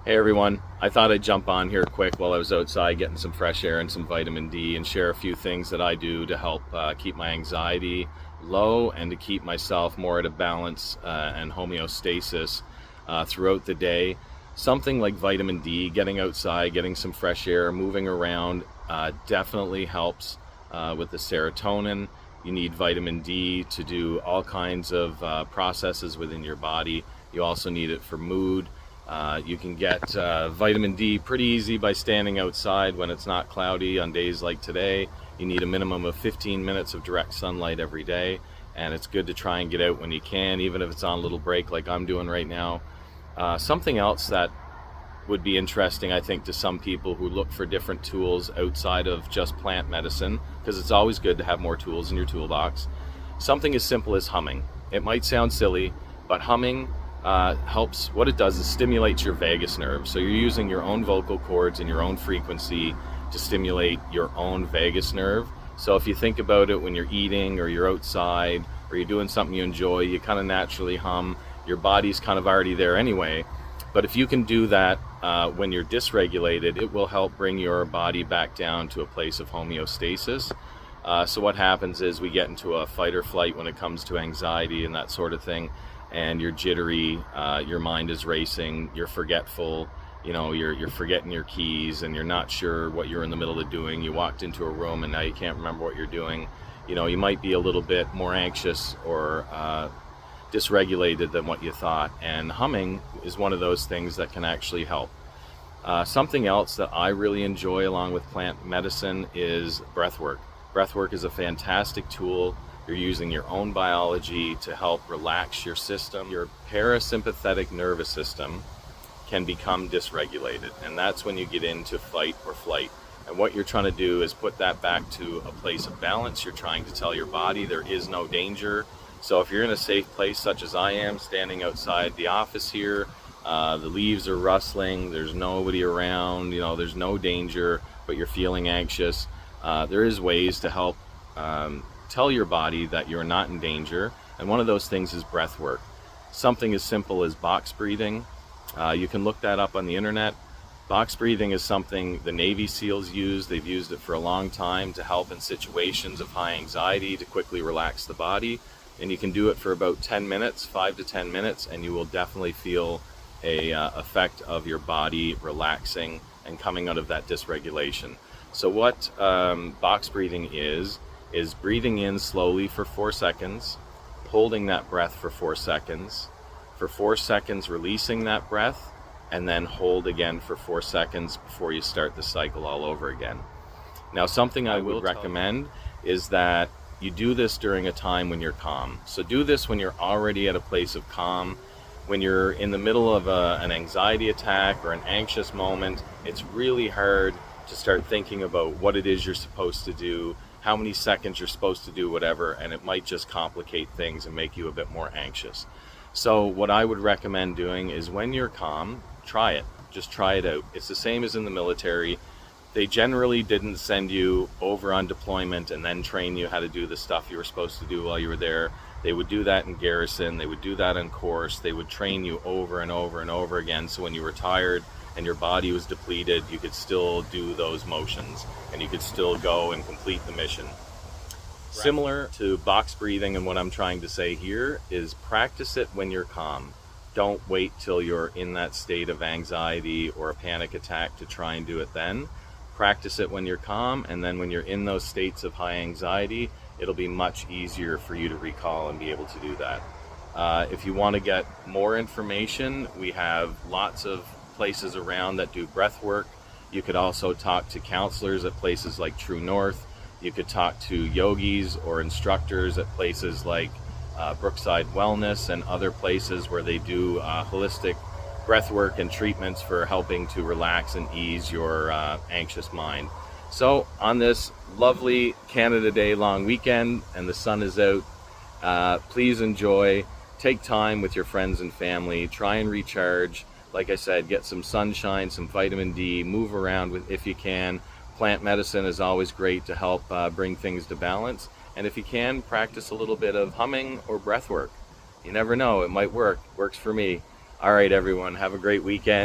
Hey everyone, I thought I'd jump on here quick while I was outside getting some fresh air and some vitamin D and share a few things that I do to help keep my anxiety low and to keep myself more at a balance and homeostasis throughout the day. Something like vitamin D, getting outside, getting some fresh air, moving around definitely helps with the serotonin. You need vitamin D to do all kinds of processes within your body. You also need it for mood. You can get vitamin D pretty easy by standing outside when it's not cloudy on days like today. You need a minimum of 15 minutes of direct sunlight every day, and it's good to try and get out when you can, even if it's on a little break like I'm doing right now. Something else that would be interesting, I think, to some people who look for different tools outside of just plant medicine, because it's always good to have more tools in your toolbox. Something as simple as humming. It might sound silly, but humming helps. What it does is stimulates your vagus nerve. So you're using your own vocal cords and your own frequency to stimulate your own vagus nerve. So if you think about it when you're eating or you're outside or you're doing something you enjoy, you kind of naturally hum. Your body's kind of already there anyway. But if you can do that when you're dysregulated, it will help bring your body back down to a place of homeostasis. So what happens is we get into a fight or flight when it comes to anxiety and that sort of thing, and you're jittery, your mind is racing, you're forgetful, you're forgetting your keys and you're not sure what you're in the middle of doing. You walked into a room and now you can't remember what you're doing. You might be a little bit more anxious or dysregulated than what you thought, and humming is one of those things that can actually help. Something else that I really enjoy along with plant medicine is breath work. Breath work is a fantastic tool. You're using your own biology to help relax your system. Your parasympathetic nervous system can become dysregulated, and that's when you get into fight or flight. And what you're trying to do is put that back to a place of balance. You're trying to tell your body there is no danger. So if you're in a safe place such as I am, standing outside the office here, the leaves are rustling, there's nobody around, there's no danger, but you're feeling anxious, there is ways to help tell your body that you're not in danger. And one of those things is breath work. Something as simple as box breathing. You can look that up on the internet. Box breathing is something the Navy SEALs use. They've used it for a long time to help in situations of high anxiety, to quickly relax the body. And you can do it for about 10 minutes, 5 to 10 minutes, and you will definitely feel a effect of your body relaxing and coming out of that dysregulation. So what box breathing is breathing in slowly for 4 seconds, holding that breath for 4 seconds, for 4 seconds releasing that breath, and then hold again for 4 seconds before you start the cycle all over again. Now, something I would recommend is that you do this during a time when you're calm. So do this when you're already at a place of calm. When you're in the middle of an anxiety attack or an anxious moment, it's really hard to start thinking about what it is you're supposed to do, how many seconds you're supposed to do whatever, and it might just complicate things and make you a bit more anxious. So what I would recommend doing is when you're calm, try it. Just try it out. It's the same as in the military. They generally didn't send you over on deployment and then train you how to do the stuff you were supposed to do while you were there. They would do that in garrison. They would do that on course. They would train you over and over and over again. So when you were tired and your body was depleted, you could still do those motions and you could still go and complete the mission. Right. Similar to box breathing, and what I'm trying to say here is practice it when you're calm. Don't wait till you're in that state of anxiety or a panic attack to try and do it then. Practice it when you're calm, and then when you're in those states of high anxiety, it'll be much easier for you to recall and be able to do that. If you want to get more information, we have lots of places around that do breath work. You could also talk to counselors at places like True North. You could talk to yogis or instructors at places like Brookside Wellness and other places where they do holistic breath work and treatments for helping to relax and ease your anxious mind. So on this lovely Canada Day long weekend and the sun is out, please enjoy, take time with your friends and family, try and recharge. Like I said, get some sunshine, some vitamin D, move around if you can. Plant medicine is always great to help bring things to balance. And if you can, practice a little bit of humming or breath work. You never know, it might work. Works for me. All right, everyone, have a great weekend.